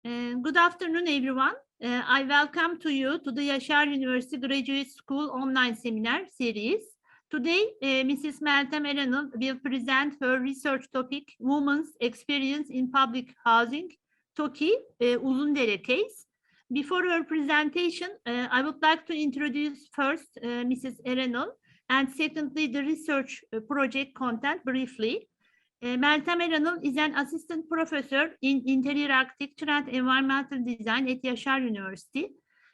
Good afternoon, everyone. I welcome you to the Yaşar University Graduate School online seminar series. Today, Mrs. Meltem Eranıl will present her research topic, Women's Experience in Public Housing, TOKI, Uzundere case. Before her presentation, I would like to introduce first Mrs. Eranıl and secondly the research project content briefly. Meltem Eranıl is an assistant professor in interior architecture and environmental design at Yaşar University.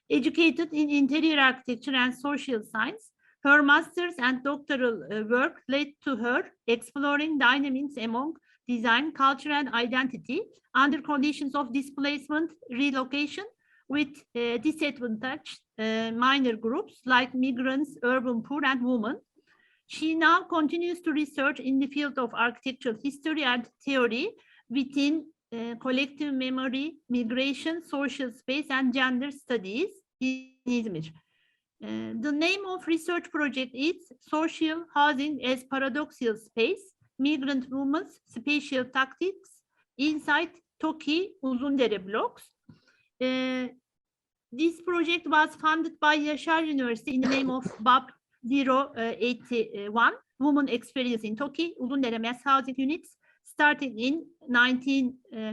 Educated in interior architecture and social science, her master's and doctoral work led to her exploring dynamics among design, culture, and identity under conditions of displacement, relocation with disadvantaged minor groups like migrants, urban poor, and women. She now continues to research in the field of architectural history and theory within collective memory, migration, social space, and gender studies in Izmir. The name of research project is Social Housing as Paradoxical Space, Migrant Women's Spatial Tactics Inside TOKI Uzundere Blocks. This project was funded by Yaşar University in the name of BAP 081, Women Experience in TOKI, Uzundere Mass Housing Units, starting in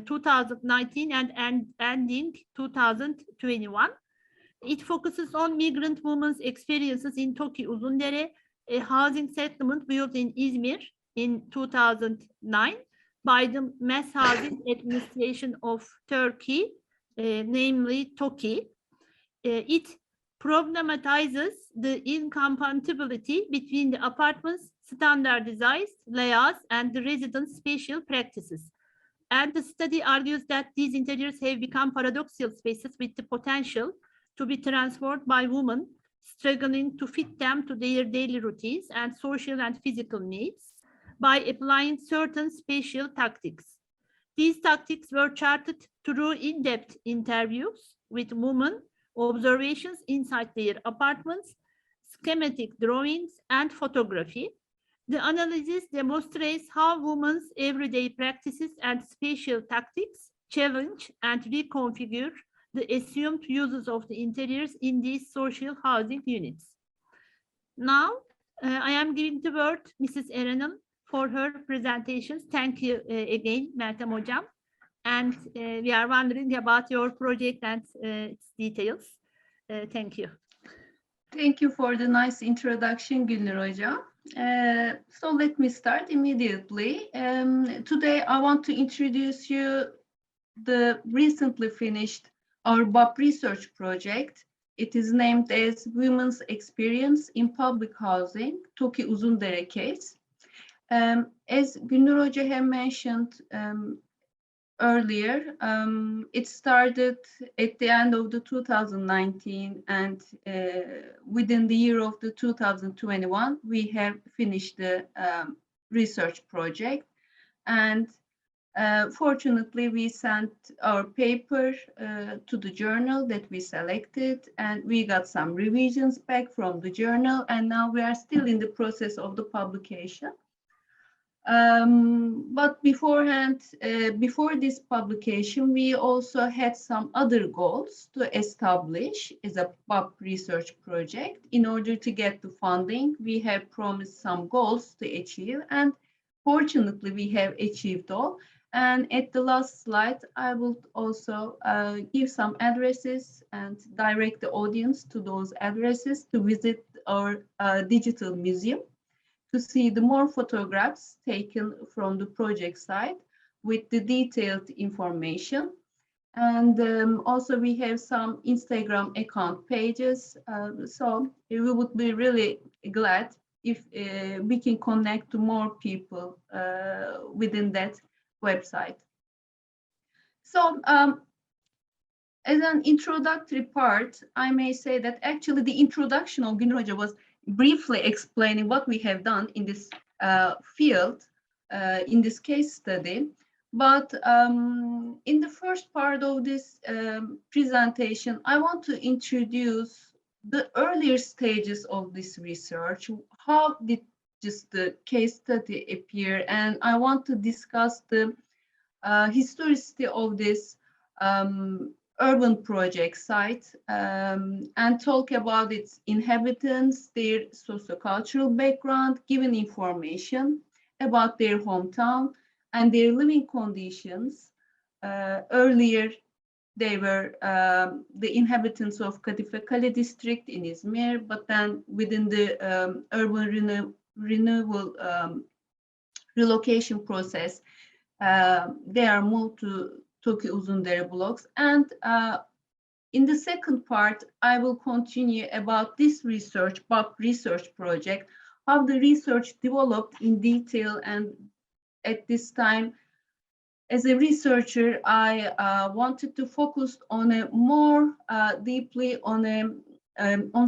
2019 and ending 2021. It focuses on migrant women's experiences in TOKI Uzundere, a housing settlement built in Izmir in 2009 by the Mass Housing Administration of Turkey, namely TOKI. It problematizes the incompatibility between the apartments' standardized layouts and the residents' spatial practices. And the study argues that these interiors have become paradoxical spaces with the potential to be transformed by women struggling to fit them to their daily routines and social and physical needs by applying certain spatial tactics. These tactics were charted through in-depth interviews with women, observations inside their apartments, schematic drawings, and photography. The analysis demonstrates how women's everyday practices and spatial tactics challenge and reconfigure the assumed uses of the interiors in these social housing units. Now, I am giving the word to Mrs. Eranıl for her presentations. Thank you again, Meltem Hocam. And we are wondering about your project and its details. Thank you. Thank you for the nice introduction, Gülnur Hocam. So let me start immediately. Today I want to introduce you the recently finished our BAP research project. It is named as Women's Experience in Public Housing, TOKI Uzundere case. As Gülnur Hoca had mentioned earlier, it started at the end of the 2019 and within the year of the 2021, we have finished the research project. And fortunately, we sent our paper to the journal that we selected, and we got some revisions back from the journal, and now we are still in the process of the publication. But beforehand, before this publication, we also had some other goals to establish as a BAP research project. In order to get the funding, we have promised some goals to achieve, and fortunately, we have achieved all. And at the last slide, I will also give some addresses and direct the audience to those addresses to visit our digital museum to see the more photographs taken from the project site with the detailed information. And also we have some Instagram account pages. So we would be really glad if we can connect to more people within that website. So as an introductory part, I may say that actually the introduction of Gülnur Hoca was briefly explaining what we have done in this field, in this case study. But in the first part of this presentation, I want to introduce the earlier stages of this research. How did just the case study appear? And I want to discuss the historicity of this urban project site and talk about its inhabitants, their sociocultural background, given information about their hometown and their living conditions. Earlier, they were the inhabitants of Kadife Kale district in Izmir, but then within the urban renewal relocation process, they are moved to TOKI Uzundere blocks. And in the second part, I will continue about this research, BAP research project, how the research developed in detail. And at this time, as a researcher, I wanted to focus on a more deeply on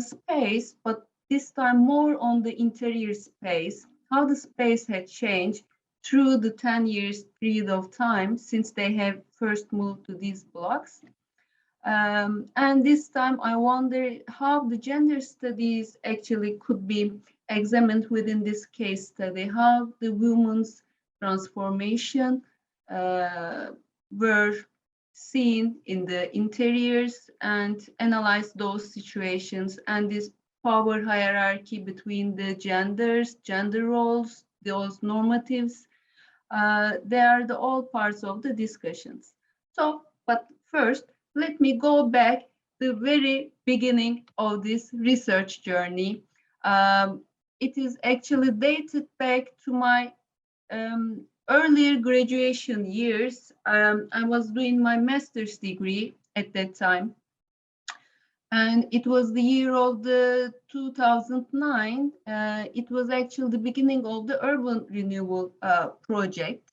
space, but this time more on the interior space, how the space had changed through the 10 years period of time since they have first moved to these blocks. And this time I wonder how the gender studies actually could be examined within this case study, how the women's transformation were seen in the interiors, and analyze those situations and this power hierarchy between the genders, gender roles, those normatives. They are all parts of the discussions. So, but first, let me go back to the very beginning of this research journey. It is actually dated back to my earlier graduation years. I was doing my master's degree at that time. And it was the year of the 2009. It was actually the beginning of the urban renewal project.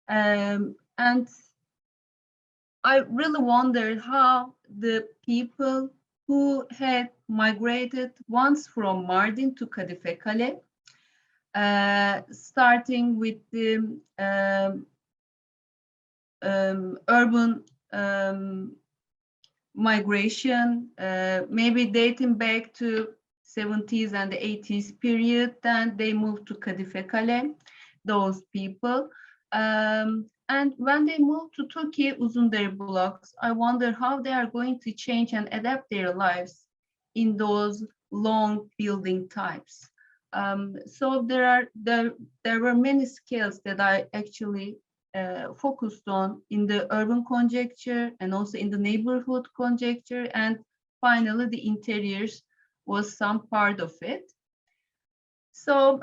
And I really wondered how the people who had migrated once from Mardin to Kadife Kale, starting with the urban migration, maybe dating back to 70s and the 80s period, then they moved to Kadife Kale, those people. And when they moved to TOKI Uzundere blocks, I wonder how they are going to change and adapt their lives in those long building types. So there were many scales that I actually focused on in the urban conjecture and also in the neighborhood conjecture, and finally the interiors was some part of it. So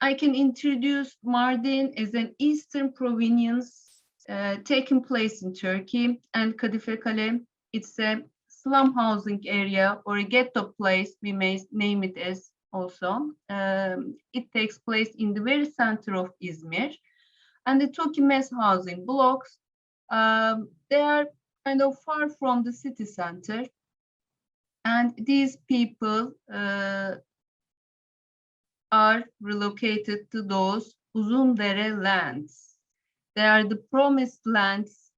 I can introduce Mardin as an eastern province taking place in Turkey, and Kadife Kale, it's a slum housing area or a ghetto place, we may name it as also. It takes place in the very center of Izmir. And the TOKI mass housing blocks, they are kind of far from the city center. And these people are relocated to those Uzundere lands. They are the promised lands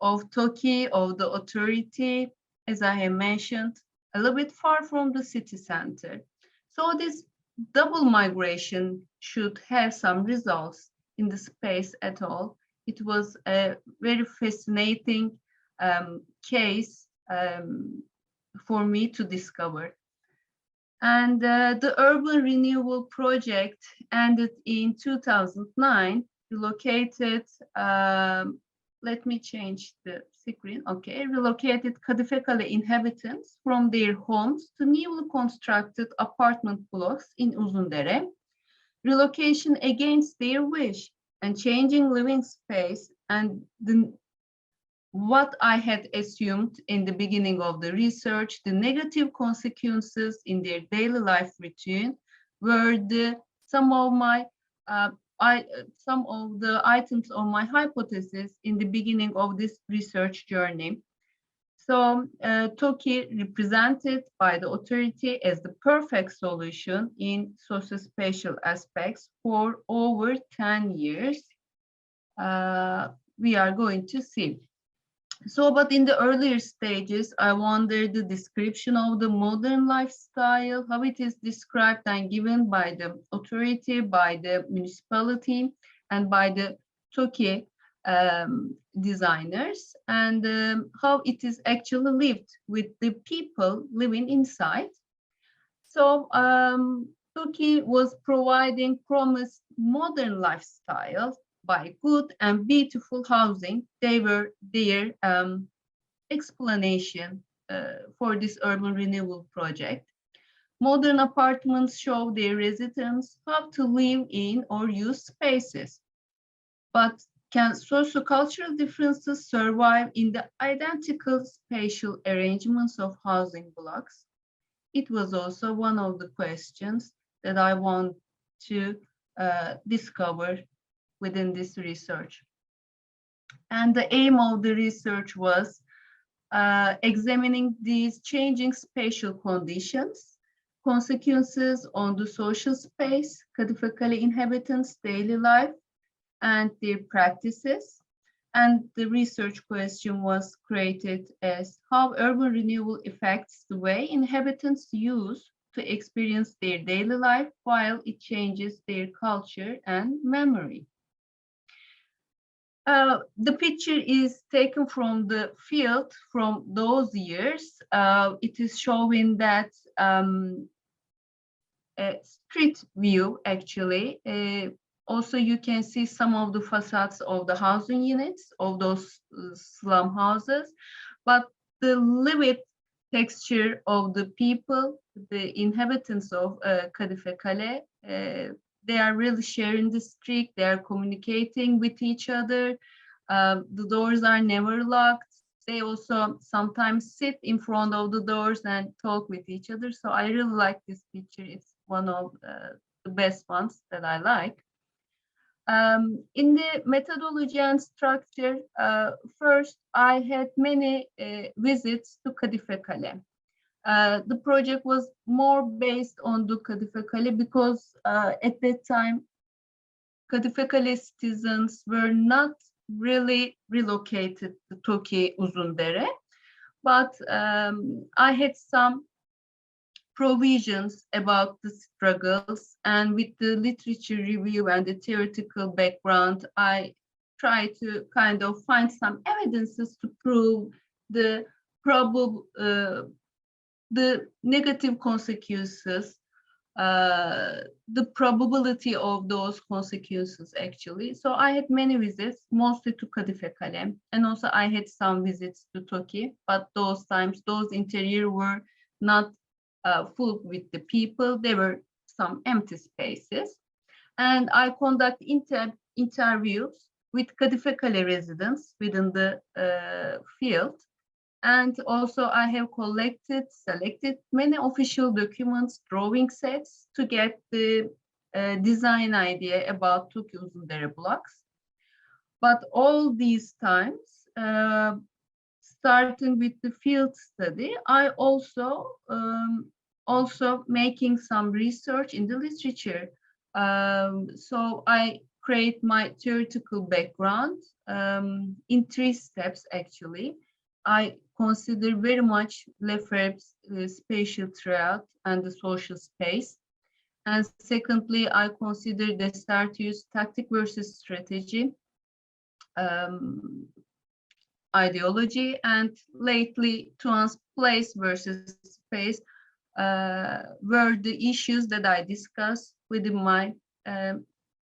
of TOKI, of the authority, as I have mentioned, a little bit far from the city center. So this double migration should have some results in the space at all. It was a very fascinating case for me to discover. And the urban renewal project ended in 2009, relocated, let me change the screen, okay, relocated Kadife Kale inhabitants from their homes to newly constructed apartment blocks in Uzundere. Relocation against their wish and changing living space, and what I had assumed in the beginning of the research, the negative consequences in their daily life routine, were some of the items of my hypothesis in the beginning of this research journey. So TOKI represented by the authority as the perfect solution in socio-spatial aspects for over 10 years. We are going to see. So, but in the earlier stages, I wondered the description of the modern lifestyle, how it is described and given by the authority, by the municipality, and by the TOKI designers, and how it is actually lived with the people living inside. So TOKI was providing promised modern lifestyle by good and beautiful housing. They were their explanation for this urban renewal project. Modern apartments show their residents how to live in or use spaces. But can sociocultural differences survive in the identical spatial arrangements of housing blocks? It was also one of the questions that I want to discover within this research. And the aim of the research was examining these changing spatial conditions, consequences on the social space, Kadife Kale inhabitants' daily life, and their practices. And the research question was created as how urban renewal affects the way inhabitants use to experience their daily life while it changes their culture and memory. The picture is taken from the field from those years. It is showing that a street view, actually. Also, you can see some of the facades of the housing units of those slum houses, but the livid texture of the people, the inhabitants of Kadife Kale, they are really sharing the street, they are communicating with each other. The doors are never locked. They also sometimes sit in front of the doors and talk with each other. So I really like this picture. It's one of the best ones that I like. In the methodology and structure, first, I had many visits to Kadife Kale. The project was more based on the Kadife Kale because at that time, Kadife Kale citizens were not really relocated to TOKI Uzundere, but I had some provisions about the struggles, and with the literature review and the theoretical background, I try to kind of find some evidences to prove the probable, the negative consequences, the probability of those consequences, actually. So I had many visits, mostly to Kadife Kale, and also I had some visits to TOKI, but those times, those interiors were not full with the people. There were some empty spaces. And I conduct interviews with Kadife Kale residents within the field. And also I have selected many official documents, drawing sets to get the design idea about TOKI Uzundere blocks. But all these times, starting with the field study, I also making some research in the literature. So I create my theoretical background in 3 steps, actually. I consider very much Lefebvre's spatial triad and the social space. And secondly, I consider Descartes' tactic versus strategy ideology, and lately Tuan's place versus space were the issues that I discussed within my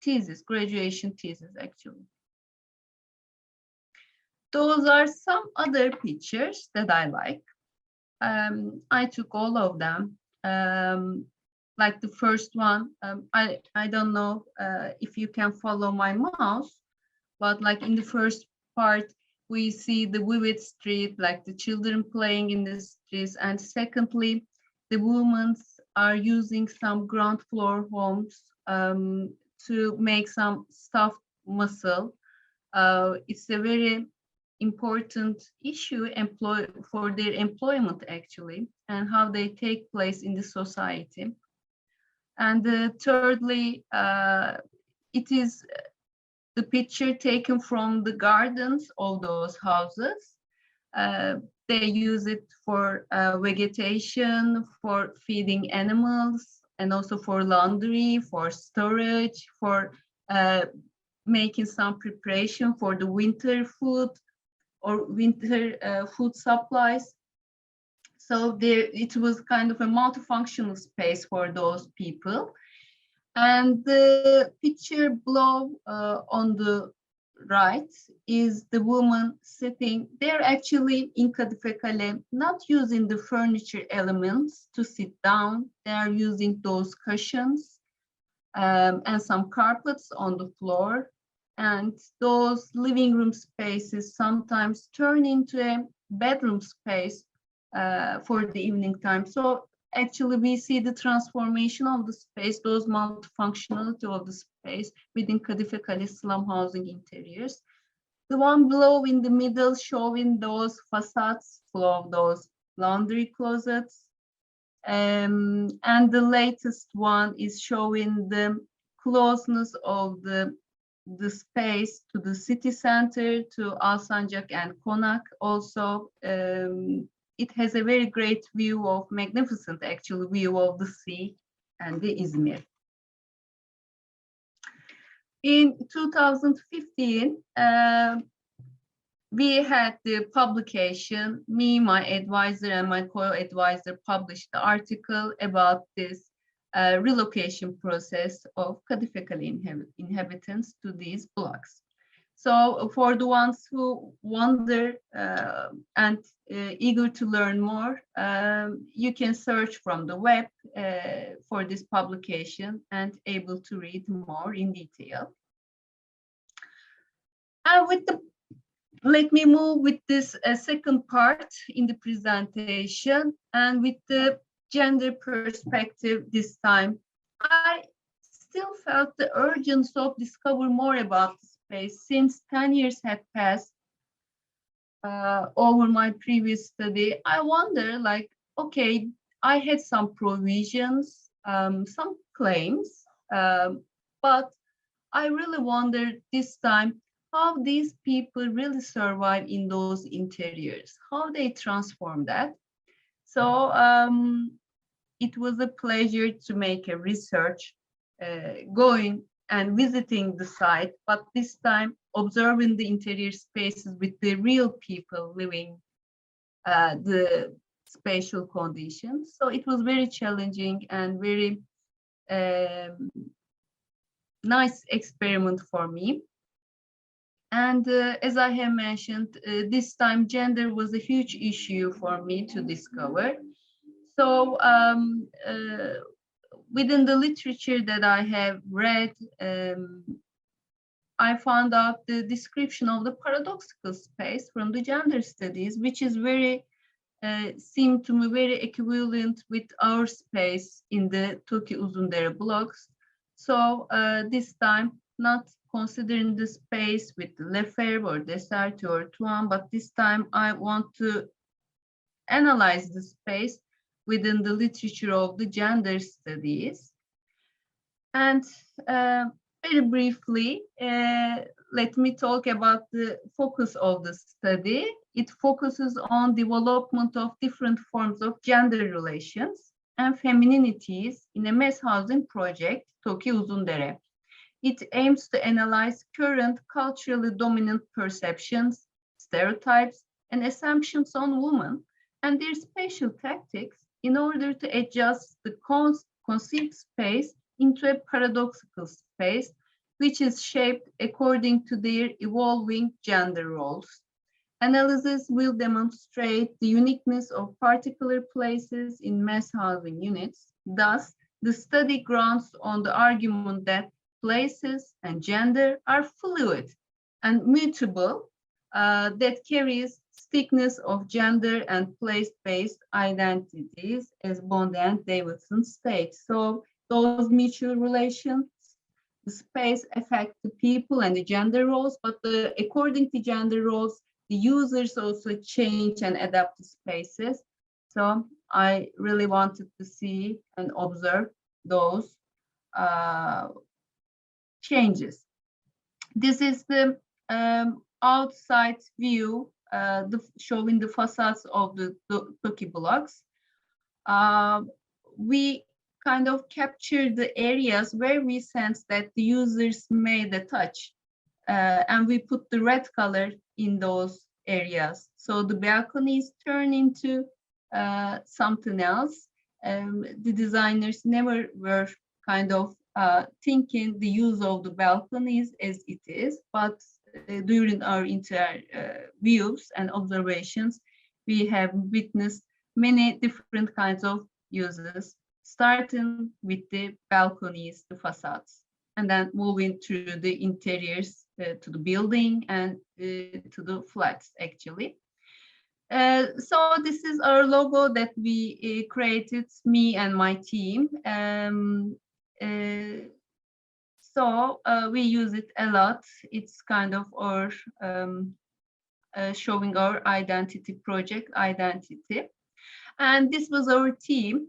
thesis, graduation thesis, actually. Those are some other pictures that I like. I took all of them. Like the first one, I don't know if you can follow my mouse, but like in the first part, we see the vivid street, like the children playing in the streets. And secondly, the women are using some ground floor homes to make some stuffed mussel. It's a very important issue for their employment, actually, and how they take place in the society. And thirdly, it is the picture taken from the gardens of those houses. They use it for vegetation, for feeding animals, and also for laundry, for storage, for making some preparation for the winter food or winter food supplies. So there, it was kind of a multifunctional space for those people. And the picture below on the right is the woman sitting. They're actually in Kadife Kale, not using the furniture elements to sit down. They are using those cushions and some carpets on the floor. And those living room spaces sometimes turn into a bedroom space for the evening time. So actually we see the transformation of the space, those multifunctionality of the space within Kadife Kale slum housing interiors. The one below in the middle showing those facades full of those laundry closets. And the latest one is showing the closeness of the space to the city center, to Alsancak and Konak. Also, it has a very great view of, magnificent actually, view of the sea and the Izmir. In 2015, we had the publication, me, my advisor, and my co-advisor published the article about this relocation process of Kadife Kale inhabitants to these blocks. So for the ones who wonder and eager to learn more, you can search from the web for this publication and able to read more in detail. And let me move with this second part in the presentation, and with the gender perspective this time. I still felt the urgency of discover more about the space since 10 years had passed over my previous study. I wonder, like, okay, I had some provisions, some claims, but I really wondered this time how these people really survive in those interiors, how they transform that. So it was a pleasure to make a research, going and visiting the site, but this time observing the interior spaces with the real people living the spatial conditions. So it was very challenging and very nice experiment for me. And as I have mentioned, this time gender was a huge issue for me to discover. So within the literature that I have read, I found out the description of the paradoxical space from the gender studies, which is very, seemed to me very equivalent with our space in the TOKI Uzundere blocks. So this time, not considering the space with Lefebvre or Descartes or Tuan, but this time I want to analyze the space within the literature of the gender studies. And very briefly, let me talk about the focus of the study. It focuses on development of different forms of gender relations and femininities in a mass housing project, TOKI Uzundere. It aims to analyze current culturally dominant perceptions, stereotypes, and assumptions on women and their spatial tactics in order to adjust the conceived space into a paradoxical space, which is shaped according to their evolving gender roles. Analysis will demonstrate the uniqueness of particular places in mass housing units. Thus, the study grounds on the argument that places and gender are fluid and mutable, that carries thickness of gender and place-based identities, as Bond and Davidson state. So those mutual relations, the space affect the people and the gender roles, but according to gender roles, the users also change and adapt the spaces. So I really wanted to see and observe those changes. This is the outside view, showing the facades of the TOKI blocks. We kind of capture the areas where we sense that the users made a touch and we put the red color in those areas. So the balconies turn into something else. The designers never were kind of thinking the use of the balconies as it is, but during our views and observations, we have witnessed many different kinds of uses, starting with the balconies, the facades, and then moving through the interiors to the building and to the flats, actually. So this is our logo that we created, me and my team. So we use it a lot. It's kind of our showing our identity, project identity. And this was our team.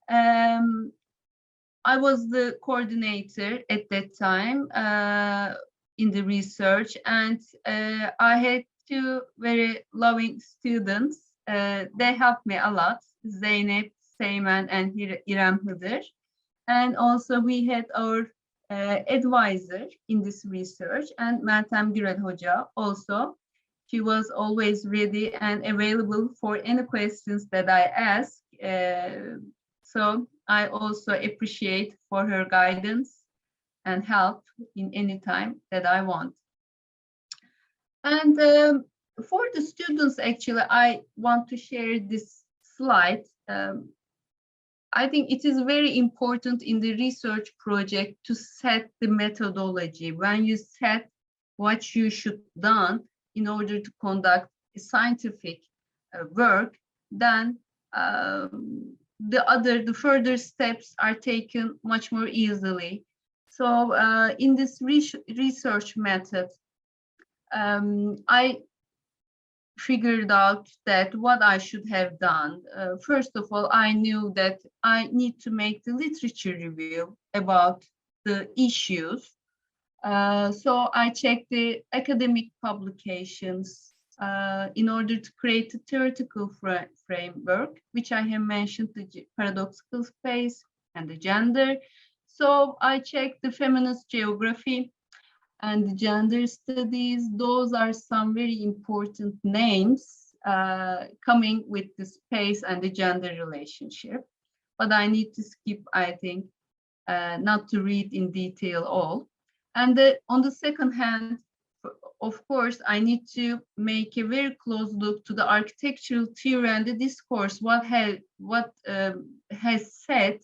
I was the coordinator at that time in the research, and I had two very loving students. They helped me a lot, Zeynep Seymen and İrem Hıdır. And also we had our advisor in this research, and Meltem Eranıl Hoca also. She was always ready and available for any questions that I ask. So I also appreciate for her guidance and help in any time that I want. And for the students, actually, I want to share this slide. I think it is very important in the research project to set the methodology. When you set what you should done in order to conduct a scientific work, then the further steps are taken much more easily. So in this research method, I figured out that what I should have done. First of all, I knew that I need to make the literature review about the issues. So I checked the academic publications in order to create a theoretical framework, which I have mentioned, the paradoxical space and the gender. So I checked the feminist geography and the gender studies. Those are some very important names coming with the space and the gender relationship. But I need to skip, I think, not to read in detail all. And on the second hand, of course, I need to make a very close look to the architectural theory and the discourse, what has said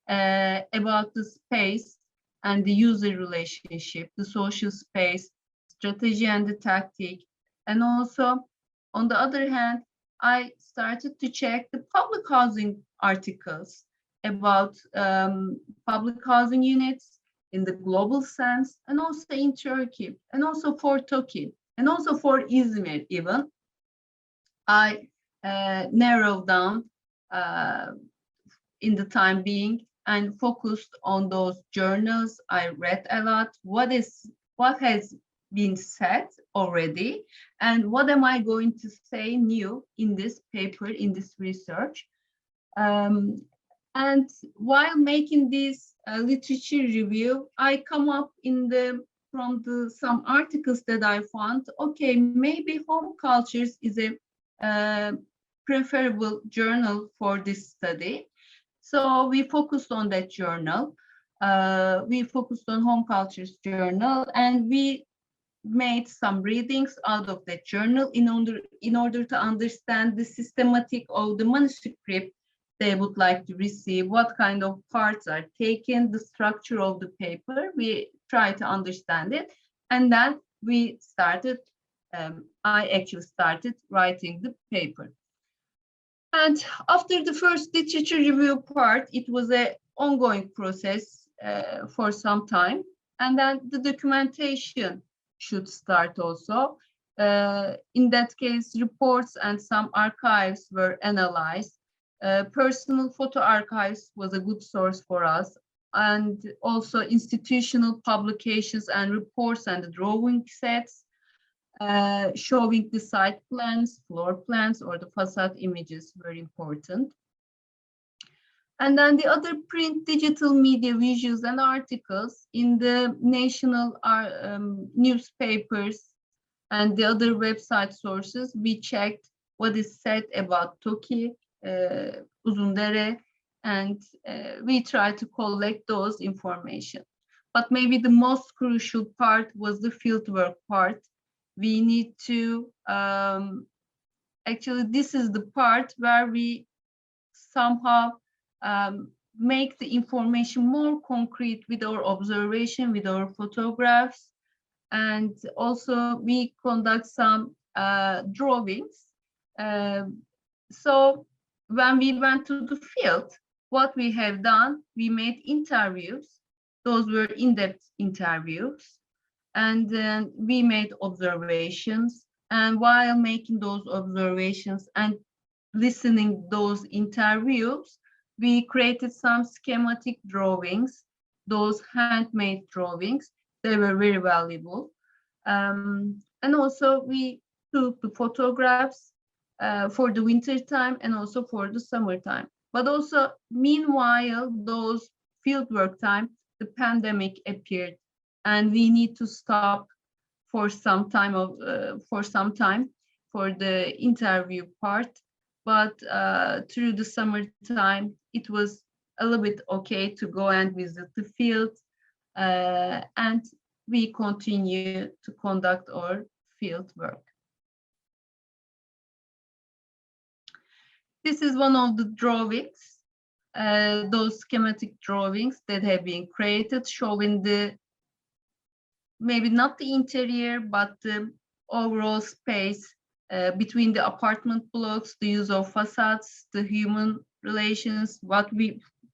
about the space and the user relationship, the social space, strategy and the tactic. And also, on the other hand, I started to check the public housing articles about public housing units in the global sense, and also in Turkey, and also for TOKI, and also for İzmir even. I narrowed down in the time being and focused on those journals. I read a lot. What has been said already, and what am I going to say new in this paper, in this research? And while making this literature review, I come up from some articles that I found. Okay, maybe Home Cultures is a preferable journal for this study. So we focused on that journal. We focused on Home Cultures journal, and we made some readings out of that journal in order to understand the systematic of the manuscript they would like to receive, what kind of parts are taken, the structure of the paper. We try to understand it, and then we started. I actually started writing the paper. And after the first literature review part, it was an ongoing process for some time. And then the documentation should start also. In that case, reports and some archives were analyzed. Personal photo archives was a good source for us. And also institutional publications and reports and the drawing sets. Showing the site plans, floor plans, or the facade images were important. And then the other print, digital media, visuals, and articles in the national newspapers and the other website sources. We checked what is said about TOKI, Uzundere, and we tried to collect those information. But maybe the most crucial part was the fieldwork part. We need to, actually, this is the part where we somehow make the information more concrete with our observation, with our photographs. And also we conduct some drawings. So when we went to the field, what we have done, we made interviews. Those were in-depth interviews. And then we made observations. And while making those observations and listening those interviews, we created some schematic drawings, those handmade drawings. They were very valuable. And also we took the photographs for the winter time and also for the summertime. But also, meanwhile, those fieldwork time, the pandemic appeared, and we need to stop for some time for the interview part. But through the summertime, it was a little bit okay to go and visit the field, and we continue to conduct our field work. This is one of the drawings, those schematic drawings that have been created, showing the, maybe not the interior, but the overall space between the apartment blocks, the use of facades, the human relations,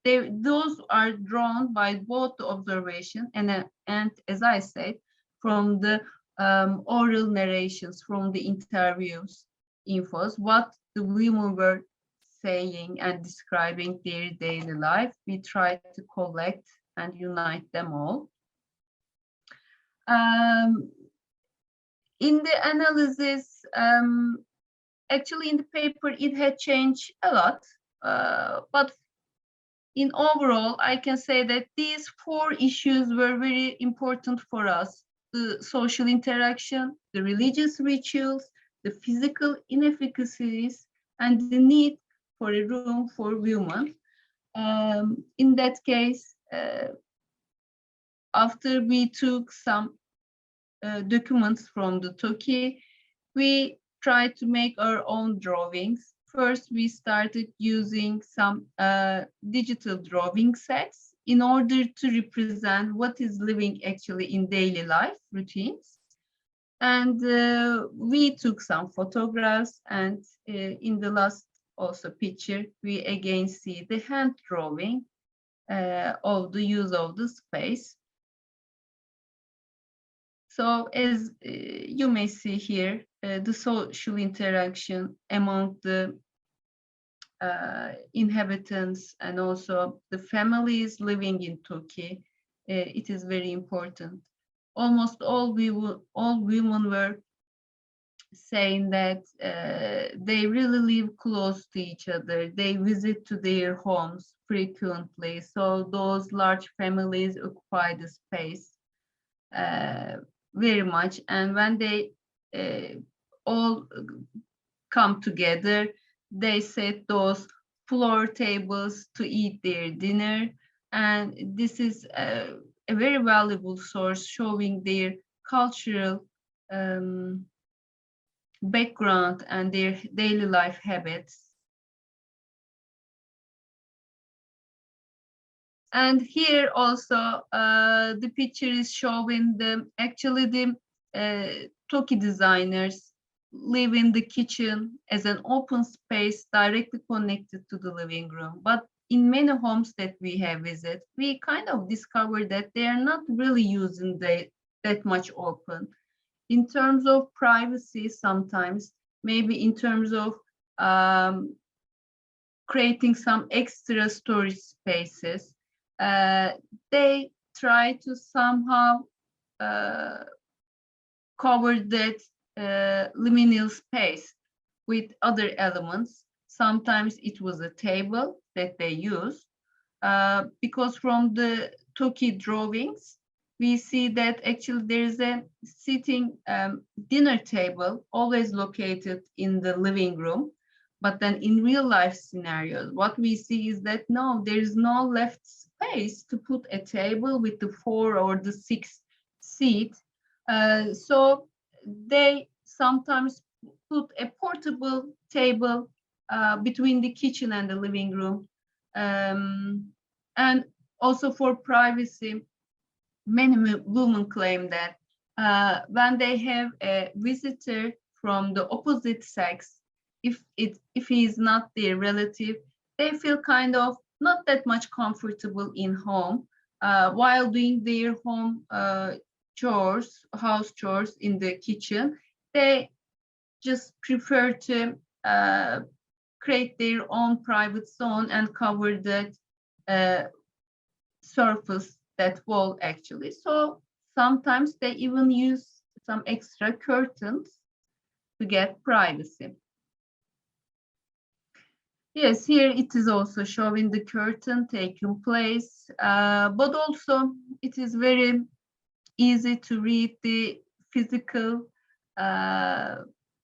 those are drawn by both the observation and as I said, from the oral narrations, from the interviews, infos, what the women were saying and describing their daily life. We try to collect and unite them all. In the analysis, actually in the paper, it had changed a lot, but in overall, I can say that these 4 issues were very important for us: the social interaction, the religious rituals, the physical inefficacies, and the need for a room for women. In that case, after we took some documents from the TOKI, we tried to make our own drawings. First, we started using some digital drawing sets in order to represent what is living actually in daily life routines. And we took some photographs, and in the last also picture, we again see the hand drawing of the use of the space. So as you may see here, the social interaction among the inhabitants and also the families living in TOKI, it is very important. Almost all women were saying that they really live close to each other. They visit to their homes frequently. So those large families occupy the space very much. And when they all come together, they set those floor tables to eat their dinner. And this is a very valuable source showing their cultural background and their daily life habits. And here also the picture is showing actually the TOKI designers live in the kitchen as an open space directly connected to the living room. But in many homes that we have visited, we kind of discovered that they are not really using that much open. In terms of privacy, sometimes, maybe in terms of creating some extra storage spaces, they try to somehow cover that liminal space with other elements. Sometimes it was a table that they used, because from the TOKI drawings, we see that actually there is a sitting dinner table always located in the living room. But then in real life scenarios, what we see is that no, there is no left space to put a table with the 4 or the 6 seat. So they sometimes put a portable table between the kitchen and the living room. And also for privacy, many women claim that when they have a visitor from the opposite sex, if he is not their relative, they feel kind of not that much comfortable in home while doing their home chores, house chores in the kitchen. They just prefer to create their own private zone and cover that surface, that wall actually. So sometimes they even use some extra curtains to get privacy. Yes, here it is also showing the curtain taking place, but also it is very easy to read the physical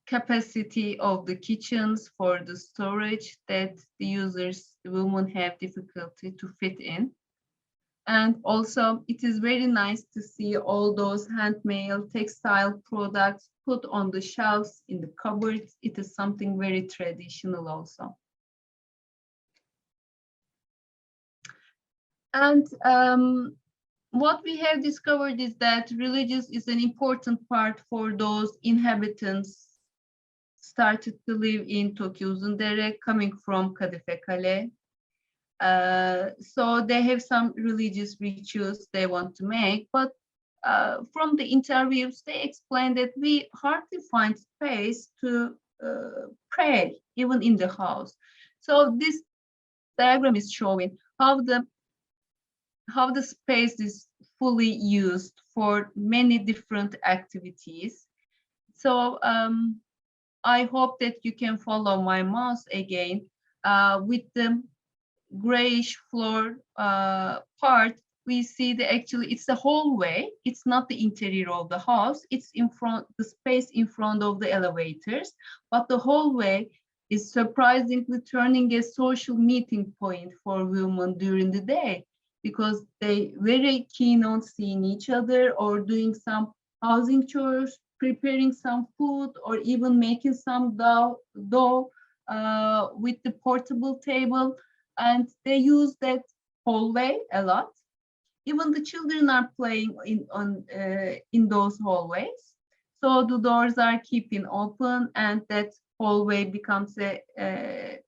capacity of the kitchens for the storage that the users, the women, have difficulty to fit in. And also it is very nice to see all those handmade textile products put on the shelves in the cupboards. It is something very traditional also. And what we have discovered is that religious is an important part for those inhabitants started to live in TOKI Uzundere, coming from Kadife Kale. So they have some religious rituals they want to make, but from the interviews, they explained that we hardly find space to pray, even in the house. So this diagram is showing how the space is fully used for many different activities. So I hope that you can follow my mouse again. With the grayish floor part, we see that actually it's a hallway. It's not the interior of the house. It's in front, the space in front of the elevators, but the hallway is surprisingly turning a social meeting point for women during the day, because they very keen on seeing each other or doing some housing chores, preparing some food, or even making some dough with the portable table. And they use that hallway a lot. Even the children are playing in those hallways. So the doors are keeping open, and that hallway becomes a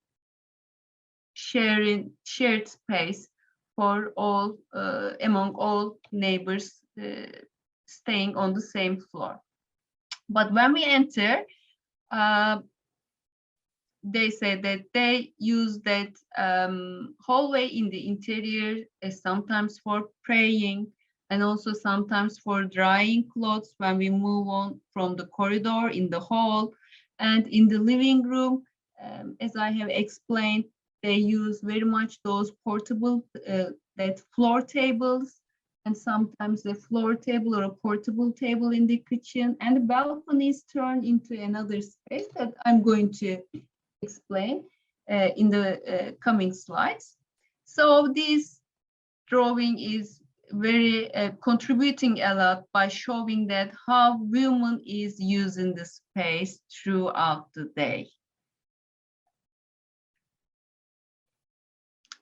shared space for all, among all neighbors staying on the same floor. But when we enter, they say that they use that hallway in the interior as sometimes for praying, and also sometimes for drying clothes when we move on from the corridor in the hall. And in the living room, as I have explained, they use very much those portable, that floor tables, and sometimes a floor table or a portable table in the kitchen. And the balconies turn into another space that I'm going to explain in the coming slides. So this drawing is very contributing a lot by showing that how women is using the space throughout the day.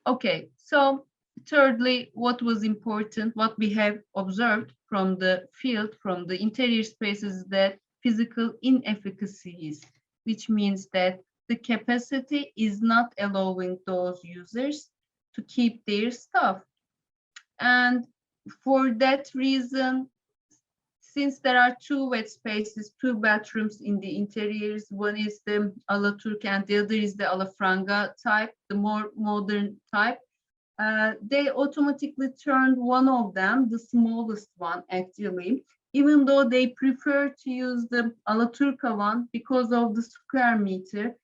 Okay, so thirdly, what was important, what we have observed from the field, from the interior spaces, that physical inefficacies, which means that the capacity is not allowing those users to keep their stuff. And for that reason, since there are two wet spaces, two bathrooms in the interiors, one is the Alaturk and the other is the Alafranga type, the more modern type, they automatically turned one of them, the smallest one actually, even though they prefer to use the Alaturka one because of the square meter.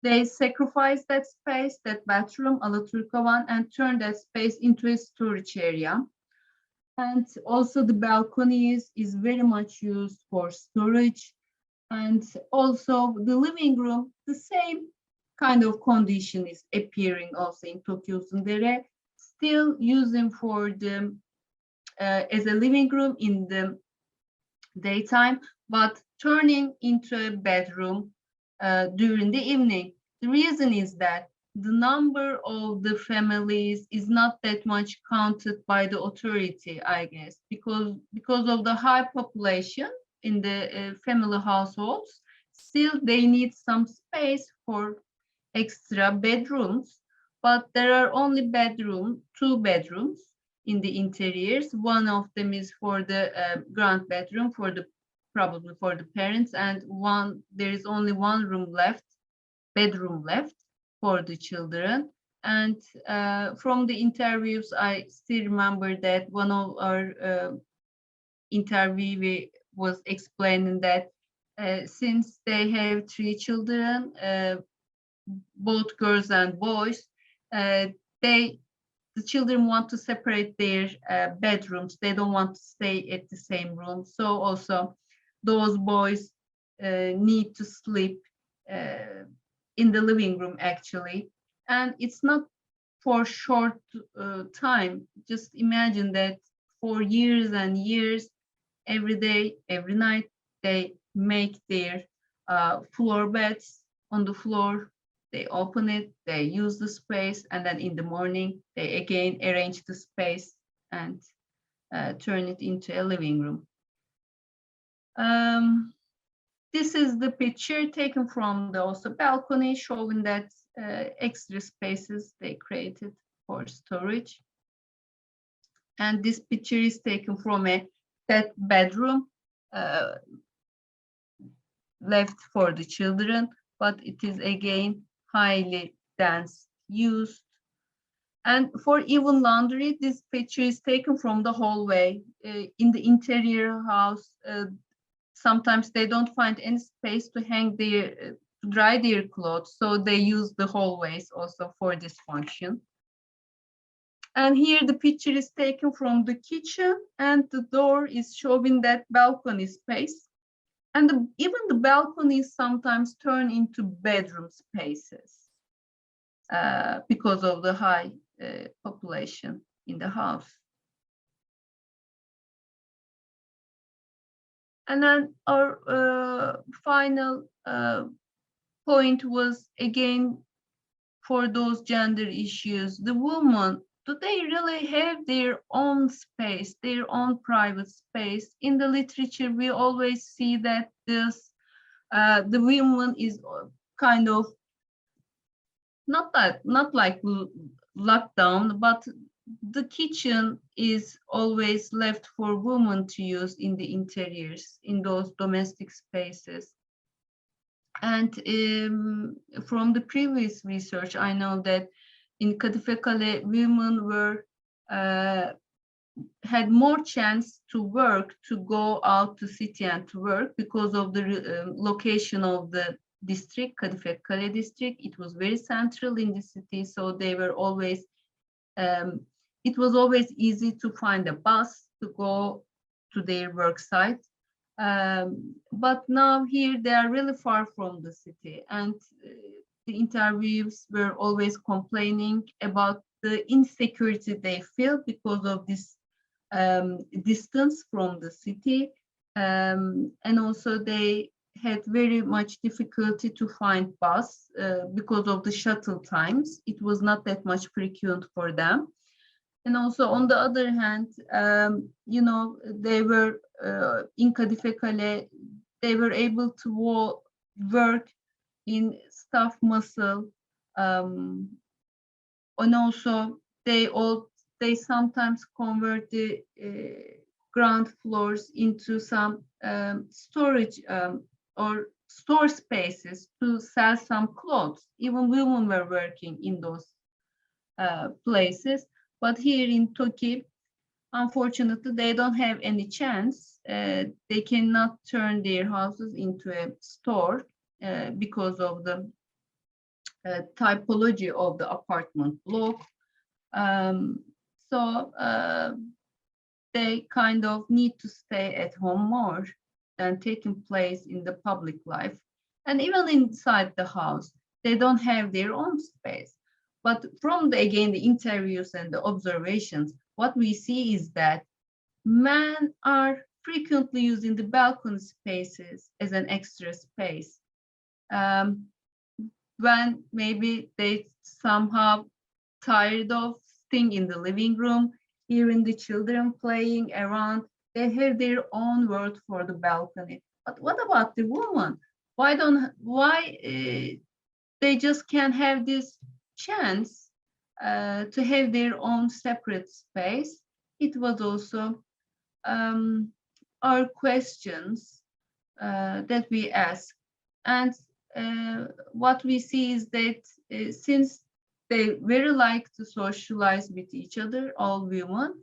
they sacrificed that space, that bathroom, Alaturka one, and turned that space into a storage area. And also the balconies is very much used for storage. And also the living room, the same kind of condition is appearing also in TOKI Uzundere, still using for the as a living room in the daytime, but turning into a bedroom during the evening. The reason is that the number of the families is not that much counted by the authority, I guess, because of the high population in the family households. Still, they need some space for extra bedrooms, but there are only two bedrooms in the interiors. One of them is for the grand bedroom, probably for the parents, and there is only one bedroom left for the children. And from the interviews, I still remember that one of our interviewee was explaining that since they have 3 children, both girls and boys, the children want to separate their bedrooms. They don't want to stay at the same room. So also those boys need to sleep in the living room actually. And it's not for short time. Just imagine that for years and years, every day, every night, they make their floor beds on the floor. They open it, they use the space, and then in the morning, they again arrange the space and turn it into a living room. This is the picture taken from the also balcony, showing that extra spaces they created for storage. And this picture is taken from that bedroom left for the children, but it is again highly dense used. And for even laundry, this picture is taken from the hallway. In the interior house, sometimes they don't find any space to to dry their clothes, so they use the hallways also for this function. And here the picture is taken from the kitchen, and the door is showing that balcony space. And even the balconies sometimes turn into bedroom spaces because of the high population in the house. And then our final point was again for those gender issues. The women, do they really have their own space, their own private space? In the literature, we always see that the woman is kind of not like locked down, but the kitchen is always left for women to use in the interiors, in those domestic spaces. And from the previous research, I know that in Kadife Kale, women had more chance to work, to go out to city and to work because of the location of the district, Kadife Kale district. It was very central in the city, so they were always, it was always easy to find a bus to go to their work site. But now here they are really far from the city, and the interviews were always complaining about the insecurity they feel because of this distance from the city, and also they had very much difficulty to find bus because of the shuttle times. It was not that much frequent for them. And also on the other hand, you know, they were in Kadife Kale, they were able to work in staff muscle, and also they sometimes convert the ground floors into some storage or store spaces to sell some clothes. Even women were working in those places. But here in TOKI, unfortunately, they don't have any chance. They cannot turn their houses into a store because of the typology of the apartment block. So they kind of need to stay at home more than taking place in the public life. And even inside the house, they don't have their own space. But from again, the interviews and the observations, what we see is that men are frequently using the balcony spaces as an extra space. When maybe they somehow tired of staying in the living room, hearing the children playing around, they have their own world for the balcony. But what about the woman? Why they just can't have this chance to have their own separate space? It was also our questions that we ask. And what we see is that since they very like to socialize with each other, all women,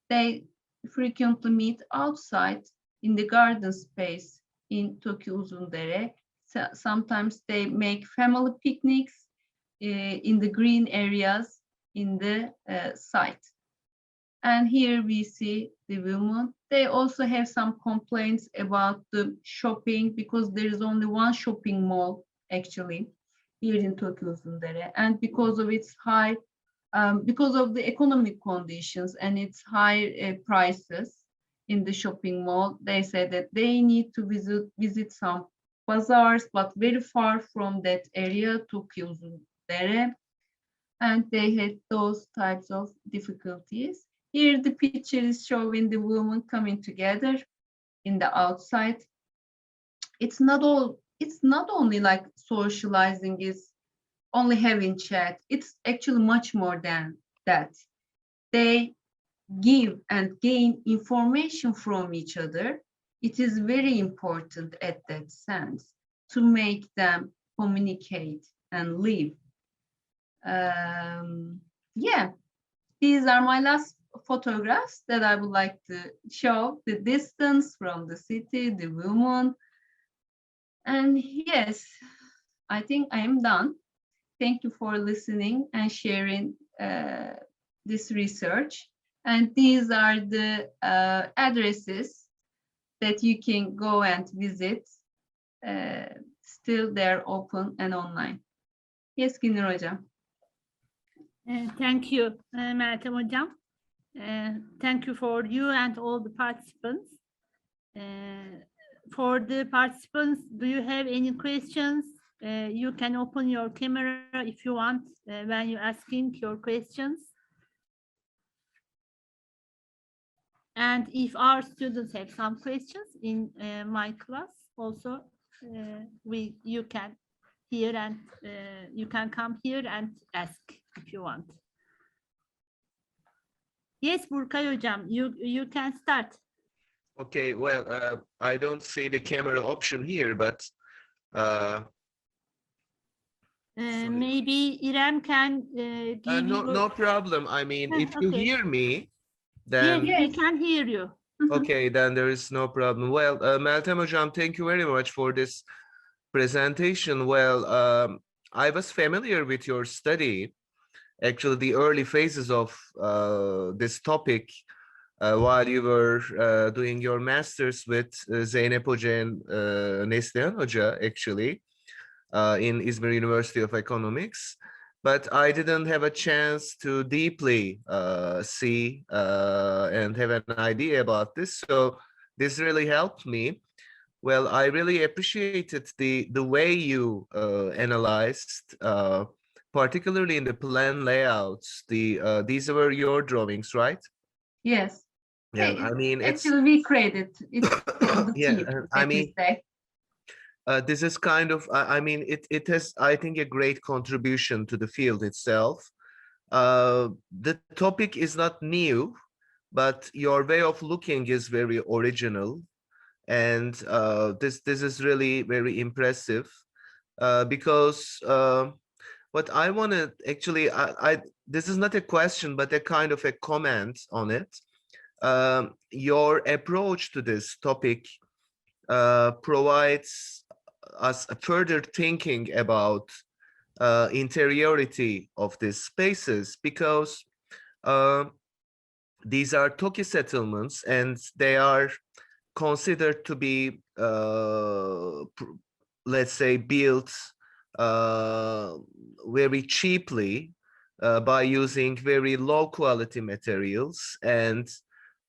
they frequently meet outside in the garden space in TOKI Uzundere. So sometimes they make family picnics in the green areas in the site. And here we see the women. They also have some complaints about the shopping because there is only one shopping mall actually here in TOKI Uzundere. And because of its high, because of the economic conditions and its high prices in the shopping mall, they say that they need to visit some bazaars, but very far from that area, TOKI Uzundere. And they had those types of difficulties. Here the picture is showing the women coming together in the outside. It's not only like socializing, is only having chat. It's actually much more than that. They give and gain information from each other. It is very important at that sense to make them communicate and live. Yeah, these are my last photographs that I would like to show. The distance from the city, the woman. And yes, I think I am done. Thank you for listening and sharing this research. And these are the addresses that you can go and visit. Still they're open and online. Yes, Güner Hocam. Thank you, Meltem Hocam. Thank you for you and all the participants. For the participants, do you have any questions? You can open your camera if you want when you're asking your questions. And if our students have some questions in my class, also you can hear and you can come here and ask if you want. Yes, Burkay Hocam, you can start. Okay, well, I don't see the camera option here, but maybe Irem can give you... No problem. I mean, if you okay. hear me, then... Yes, we can hear you. Okay, then there is no problem. Well, Meltem Hocam, thank you very much for this presentation. Well, I was familiar with your study, actually the early phases of this topic while you were doing your master's with Zeynep Hoca and Neslihan Hoca, actually, in İzmir University of Economics. But I didn't have a chance to deeply see and have an idea about this. So this really helped me. Well, I really appreciated the way you analyzed, particularly in the plan layouts. These were your drawings, right? Yes. Yeah, I mean, actually we created it. Yeah, I mean, this is kind of, I mean, it has, I think, a great contribution to the field itself. The topic is not new, but your way of looking is very original. And this is really very impressive because what I want to actually, this is not a question, but a kind of a comment on it. Your approach to this topic provides us further thinking about interiority of these spaces, because these are TOKI settlements and they are considered to be, let's say, built very cheaply by using very low quality materials, and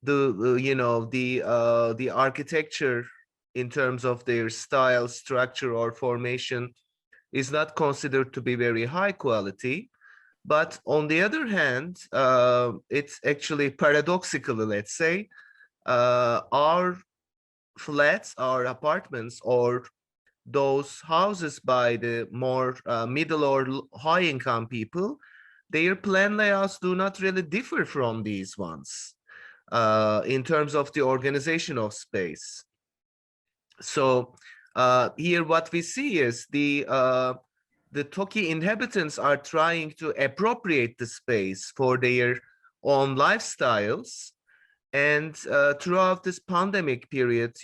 the architecture in terms of their style, structure, or formation is not considered to be very high quality. But on the other hand, it's actually paradoxically, let's say, our flats, our apartments, or those houses by the more middle or high income people, their plan layouts do not really differ from these ones in terms of the organization of space. So here what we see is the TOKI inhabitants are trying to appropriate the space for their own lifestyles. And throughout this pandemic period,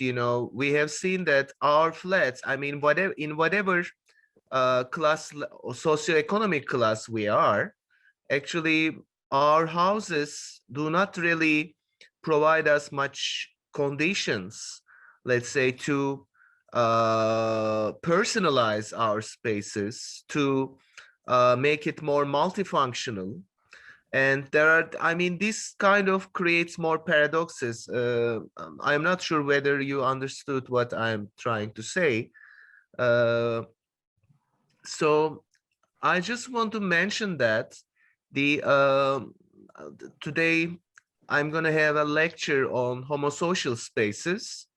we have seen that our flats, I mean, whatever class or socioeconomic class we are, actually our houses do not really provide us much conditions, let's say, to personalize our spaces, to make it more multifunctional. And this kind of creates more paradoxes. I'm not sure whether you understood what I'm trying to say. So I just want to mention that today I'm going to have a lecture on homosocial spaces,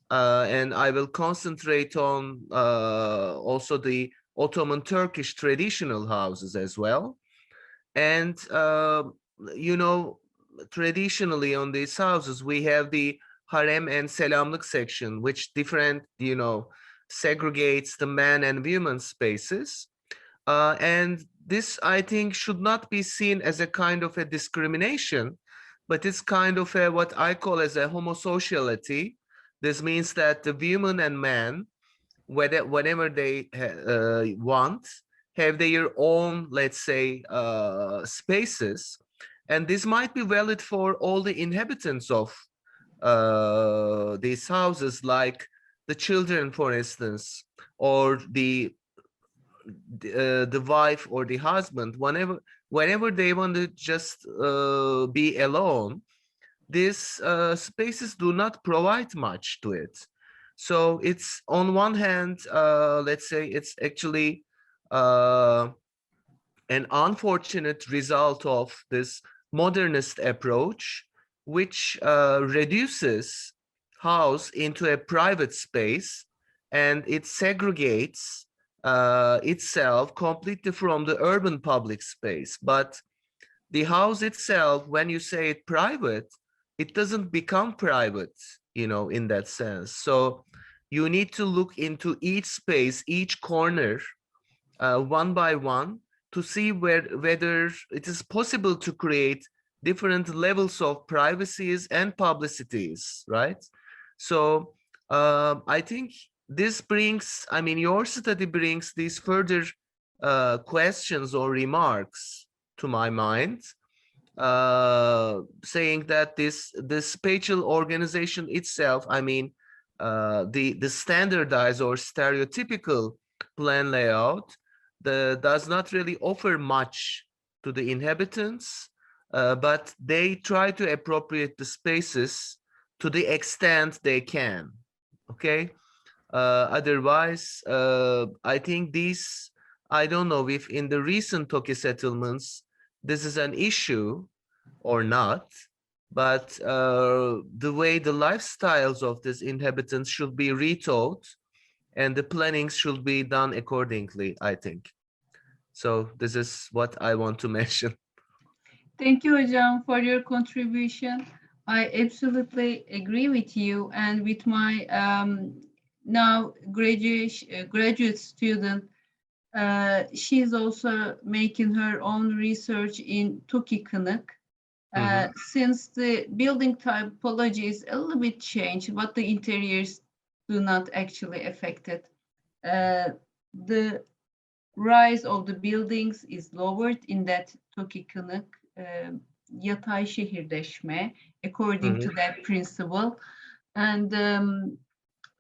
and I will concentrate on also the Ottoman Turkish traditional houses as well. And traditionally on these houses we have the harem and selamlık section, which segregates the man and women spaces. And this, I think, should not be seen as a kind of a discrimination, but it's kind of what I call as a homosociality. This means that the women and men, whenever they want, have their own, let's say, spaces. And this might be valid for all the inhabitants of these houses, like the children, for instance, or the wife or the husband, whenever they want to just be alone, these spaces do not provide much to it. So it's, on one hand, let's say, it's actually an unfortunate result of this modernist approach, which reduces house into a private space, and it segregates itself completely from the urban public space. But the house itself, when you say it private, it doesn't become private, in that sense. So you need to look into each space, each corner, one by one, to see whether it is possible to create different levels of privacies and publicities, right? So I think this brings, your study brings these further questions or remarks to my mind, saying that the spatial organization itself, the standardized or stereotypical plan layout does not really offer much to the inhabitants, but they try to appropriate the spaces to the extent they can. Okay. Otherwise, I think I don't know if in the recent TOKI settlements this is an issue or not, but the way the lifestyles of these inhabitants should be rethought, and the plannings should be done accordingly, I think. So this is what I want to mention. Thank you, Hocam, for your contribution. I absolutely agree with you, and with my now graduate student, she's also making her own research in TOKI Kınık. Since the building typology is a little bit changed, but the interiors do not actually affect it. The rise of the buildings is lowered in that TOKI kınık, yatay şehirleşme, according to that principle. And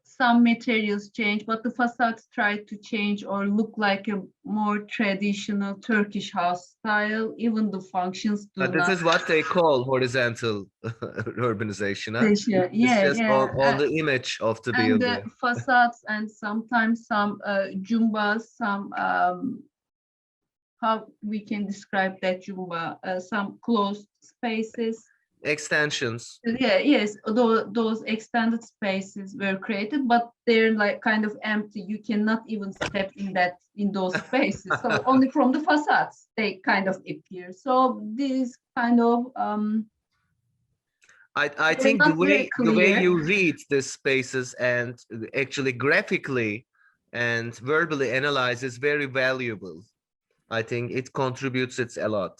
some materials change, but the facades try to change or look like a more traditional Turkish house style. Even the functions do But this not. is what they call horizontal urbanization. Huh? It's Yeah, just yeah. on the image of the And building. the facades and sometimes some jumbas, some how we can describe that jumba, some closed spaces. Extensions. Yeah, yes, those extended spaces were created, but they're like kind of empty. You cannot even step in those spaces. So only from the facades they kind of appear. So this kind of I they're think the not very way clear. you read the spaces and actually graphically and verbally analyze is very valuable. I think it contributes a lot.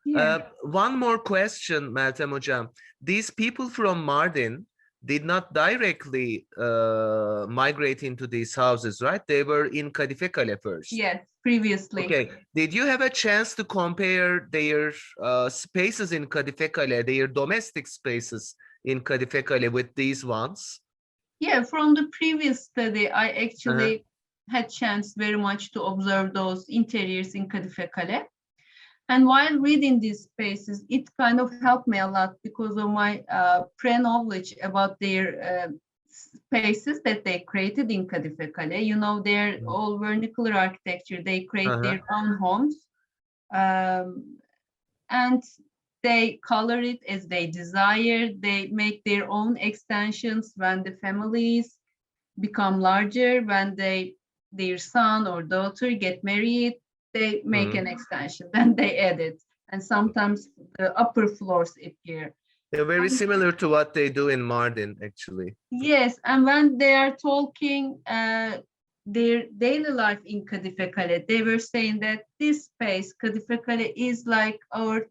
Yeah. One more question, Meltem Hocam. These people from Mardin did not directly migrate into these houses, right? They were in Kadife Kale first. Yes, previously. Okay. Did you have a chance to compare their spaces in Kadife Kale, their domestic spaces in Kadife Kale with these ones? Yeah, from the previous study, I actually had chance very much to observe those interiors in Kadife Kale. And while reading these spaces, it kind of helped me a lot because of my pre-knowledge about their spaces that they created in Kadife Kale. You know, they're all vernacular architecture. They create their own homes. And they color it as they desire. They make their own extensions when the families become larger, when their son or daughter get married. They make an extension, then they add it. And sometimes the upper floors appear. They're very similar to what they do in Mardin, actually. Yes, and when they are talking their daily life in Kadife Kale, they were saying that this space, Kadife Kale, is like our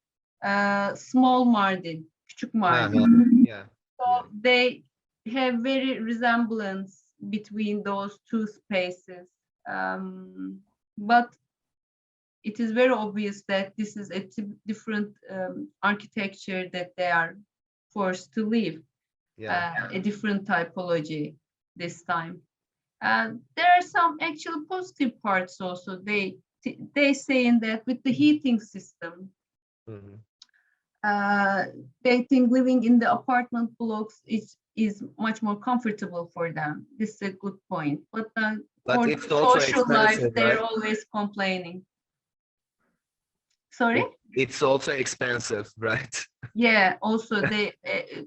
small Mardin, küçük Mardin. Yeah. So they have very resemblance between those two spaces. But it is very obvious that this is a different architecture that they are forced to live, a different typology this time. There are some actual positive parts also. They saying that with the heating system, they think living in the apartment blocks is much more comfortable for them. This is a good point. But for it's the also social life, expensive, they're right? always complaining. Sorry? It's also expensive, right? Yeah, also they,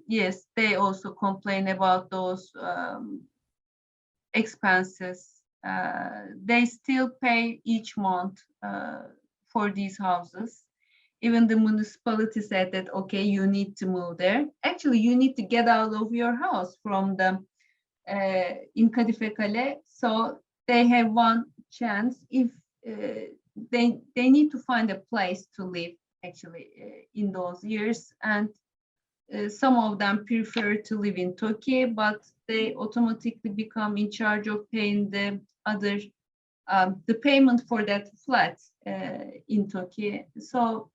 yes, they also complain about those expenses. They still pay each month for these houses. Even the municipality said that, okay, you need to move there. Actually, you need to get out of your house from the, in Kadife Kale. So they have one chance if they need to find a place to live actually in those years, and some of them prefer to live in TOKI, but they automatically become in charge of paying the other the payment for that flat in TOKI. So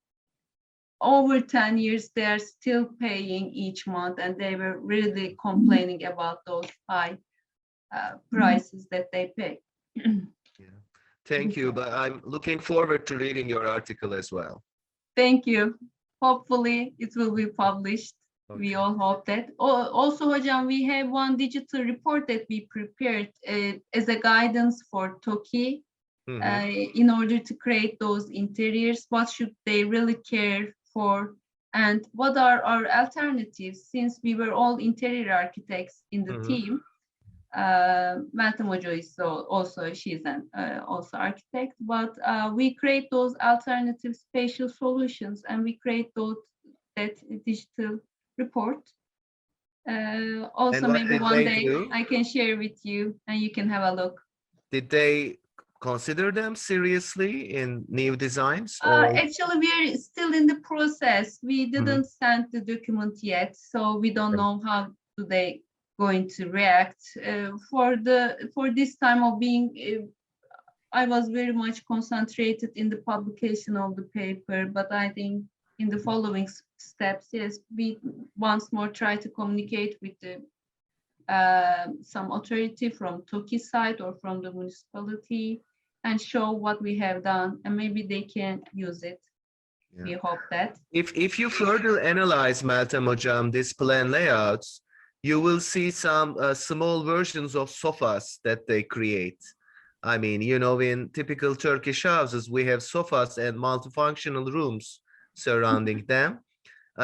over 10 years they are still paying each month, and they were really complaining about those high prices that they pay. Thank you, but I'm looking forward to reading your article as well. Thank you. Hopefully it will be published. Okay. We all hope that. Also, Hocam, we have one digital report that we prepared as a guidance for TOKI in order to create those interiors. What should they really care for? And what are our alternatives? Since we were all interior architects in the team, Meltem Hoca is also, she's an also architect, but we create those alternative spatial solutions, and we create that digital report. Also, maybe one day I can share with you and you can have a look. Did they consider them seriously in new designs? Actually, we're still in the process. We didn't send the document yet, so we don't know how do they going to react. For this time of being I was very much concentrated in the publication of the paper, but I think in the following steps, yes, we once more try to communicate with the some authority from TOKI side or from the municipality and show what we have done, and maybe they can use it. Yeah. We hope that. If you further analyze, Meltem Hocam, this plan layouts, you will see some small versions of sofas that they create. I mean, you know, in typical Turkish houses, we have sofas and multifunctional rooms surrounding them.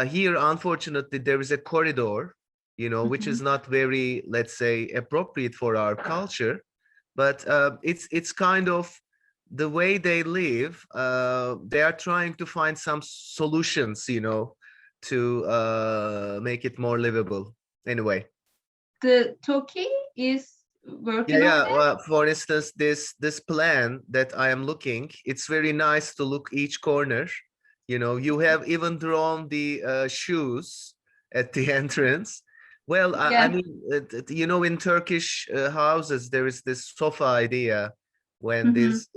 Here, unfortunately, there is a corridor, you know, which is not very, let's say, appropriate for our culture, but it's kind of the way they live. They are trying to find some solutions, you know, to make it more livable. Anyway. The TOKI is working on Yeah. that. Well, for instance, this plan that I am looking, it's very nice to look each corner. You know, you have even drawn the shoes at the entrance. Well, I Yeah. mean, you know, in Turkish houses, there is this sofa idea when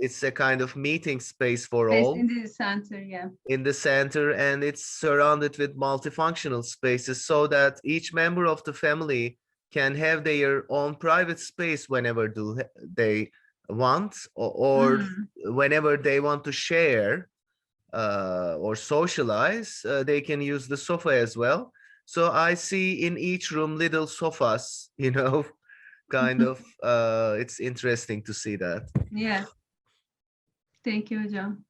it's a kind of meeting space for Based all in the center, yeah. in the center, and it's surrounded with multifunctional spaces so that each member of the family can have their own private space whenever they want, or whenever they want to share or socialize, they can use the sofa as well. So I see in each room little sofas, you know, kind of, it's interesting to see that. Yes. Thank you, Hocam.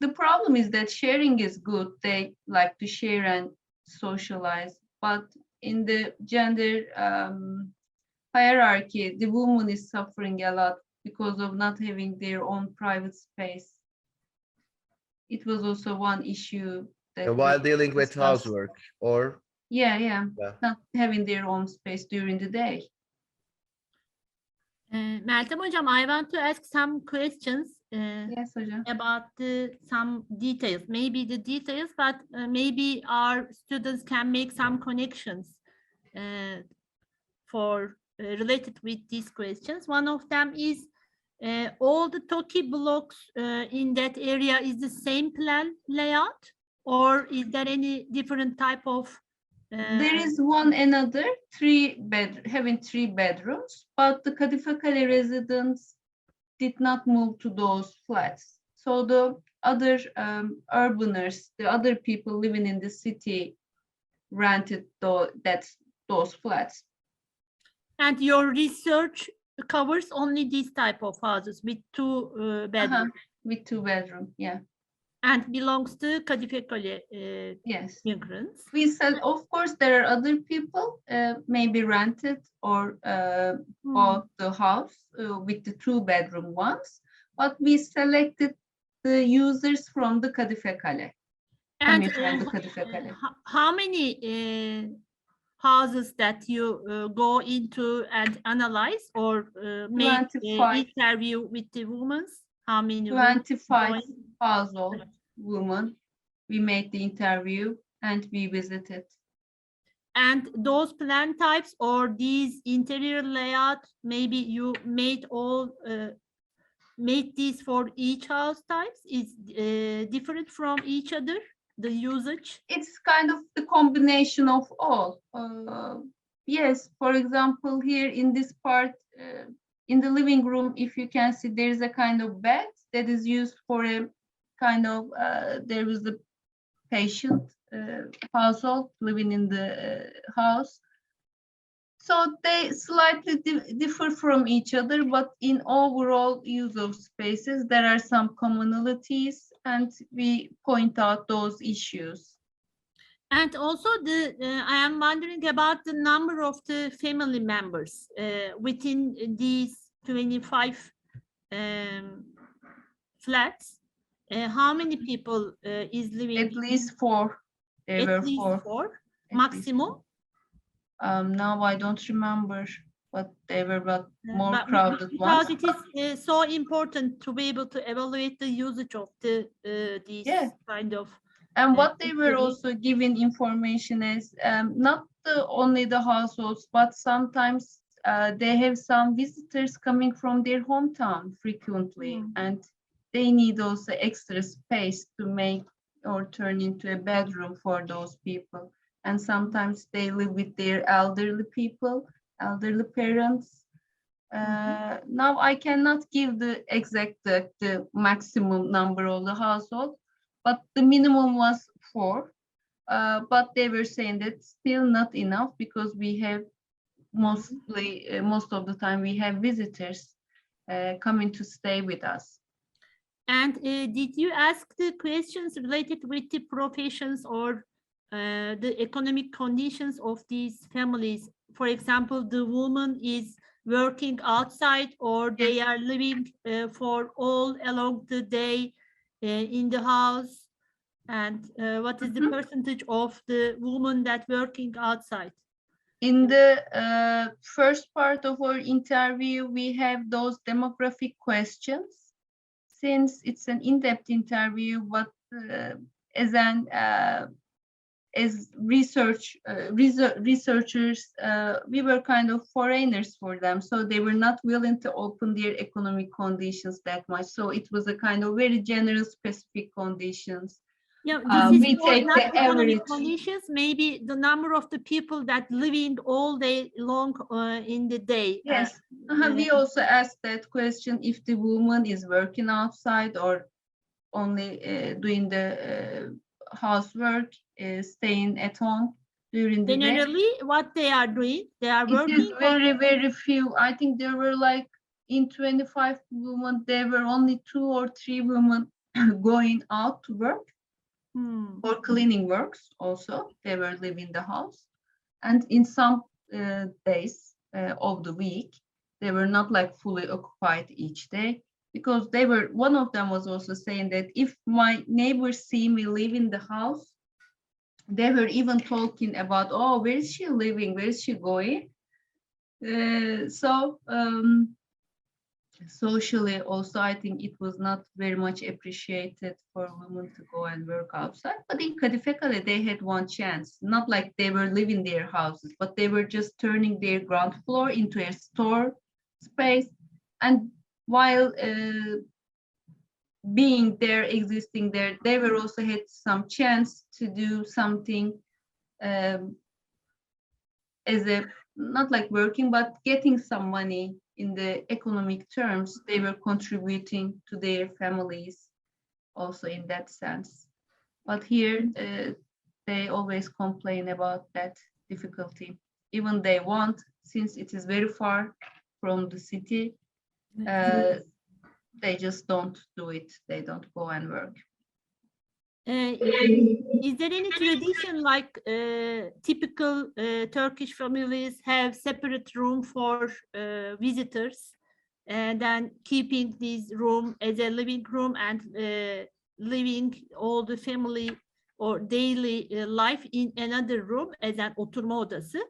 The problem is that sharing is good. They like to share and socialize, but in the gender hierarchy, the woman is suffering a lot because of not having their own private space. It was also one issue that While we dealing with discussed. housework, or Yeah, not having their own space during the day. Meltem Hocam, I want to ask some questions Yes, Hocam. about some details, maybe the details, but maybe our students can make some connections for related with these questions. One of them is all the TOKI blocks in that area is the same plan layout, or is there any different type of There is one another having 3 bedrooms, but the Kadifakale residents did not move to those flats. So the other urbaners, the other people living in the city, rented those flats. And your research covers only this type of houses with 2 bedrooms. With 2 bedrooms, yeah. And belongs to Kadifakale Yes. migrants. We said, of course, there are other people maybe rented or bought the house with the 2 bedroom ones, but we selected the users from the Kadifakale. And From the Kadifakale. how many houses that you go into and analyze or make 25. interview with the women? How many? 25 household women. We made the interview and we visited. And those plan types or these interior layout, maybe you made all made these for each house types is different from each other, the usage? It's kind of the combination of all. Yes, for example, here in this part, in the living room, if you can see, there is a kind of bed that is used for a kind of, there is a patient household living in the house. So they slightly differ from each other, but in overall use of spaces, there are some commonalities and we point out those issues. And also I am wondering about the number of the family members within these 25 flats. How many people is living? At least 4. There were 4. Maximum? Now I don't remember, but they were more crowded ones. Because it is so important to be able to evaluate the usage of these kind of. And what they were also giving information is not only the households, but sometimes they have some visitors coming from their hometown frequently, and they need also extra space to make or turn into a bedroom for those people. And sometimes they live with their elderly people, elderly parents. Now I cannot give the exact, the maximum number of the household, but the minimum was 4. But they were saying that still not enough, because we have most of the time we have visitors coming to stay with us. And did you ask the questions related with the professions or the economic conditions of these families? For example, the woman is working outside, or they are living for all along the day in the house? And what is the percentage of the women that working outside? In the first part of our interview, we have those demographic questions. Since it's an in-depth interview, but as researchers, we were kind of foreigners for them, so they were not willing to open their economic conditions that much. So it was a kind of very general, specific conditions. Yeah, this we is take not the economic average conditions, maybe the number of the people that living all day long in the day. Yes, we also asked that question, if the woman is working outside or only doing the housework, staying at home during the day. Generally, what they are doing, they are It is working. very, very few. I think there were like in 25 women, there were only 2 or 3 women going out to work. For cleaning works also, they were leaving the house. And in some days of the week, they were not like fully occupied each day, because they were, one of them was also saying that if my neighbors see me leaving the house, they were even talking about, oh, where is she living? Where is she going? Socially also, I think it was not very much appreciated for women to go and work outside. But in Kadife Kale, they had one chance, not like they were living their houses, but they were just turning their ground floor into a store space. And while being there, existing there, they were also had some chance to do something as a, not like working, but getting some money. In the economic terms, they were contributing to their families also in that sense. But here, they always complain about that difficulty. Even they want, since it is very far from the city, they just don't do it. They don't go and work. Is there any tradition like typical Turkish families have separate room for visitors, and then keeping this room as a living room and living all the family or daily life in another room as an oturma odası?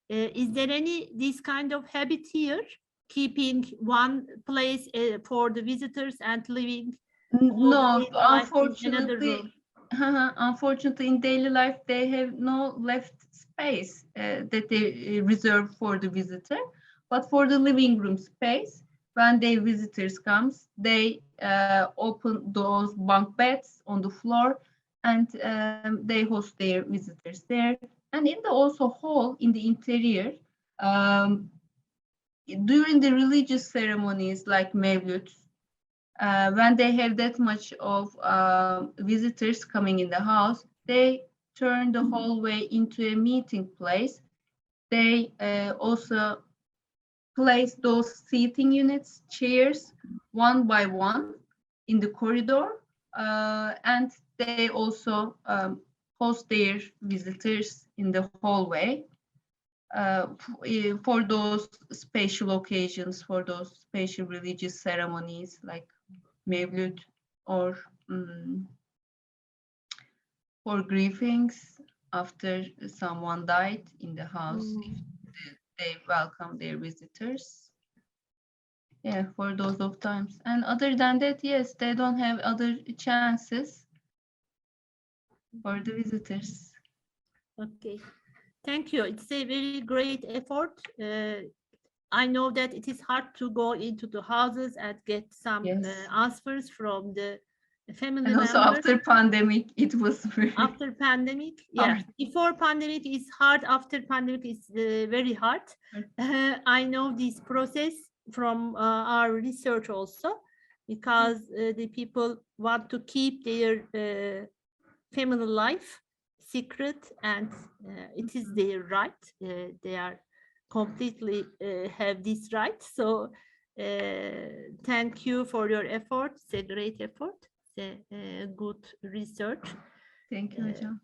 Is there any this kind of habit here, keeping one place for the visitors and living? No, unfortunately. Unfortunately, in daily life, they have no left space that they reserve for the visitor. But for the living room space, when their visitors comes, they open those bunk beds on the floor, and they host their visitors there. And in the also hall in the interior, during the religious ceremonies like Mevlüt, when they have that much of visitors coming in the house, they turn the hallway into a meeting place. They also place those seating units, chairs, one by one in the corridor, and they also host their visitors in the hallway for those special occasions, for those special religious ceremonies like Mevlüt, or for grievings after someone died in the house. They welcome their visitors. Yeah, for those of times. And other than that, yes, they don't have other chances for the visitors. Okay, thank you. It's a very great effort I know that it is hard to go into the houses and get some Yes. answers from the family And also members. after pandemic, it was very After pandemic, yeah. hard. Before pandemic is hard. After pandemic is very hard. I know this process from our research also, because the people want to keep their family life secret, and it is their right. They are completely have this right. So thank you for your effort. It's a great effort. It's a good research. Thank you hocam.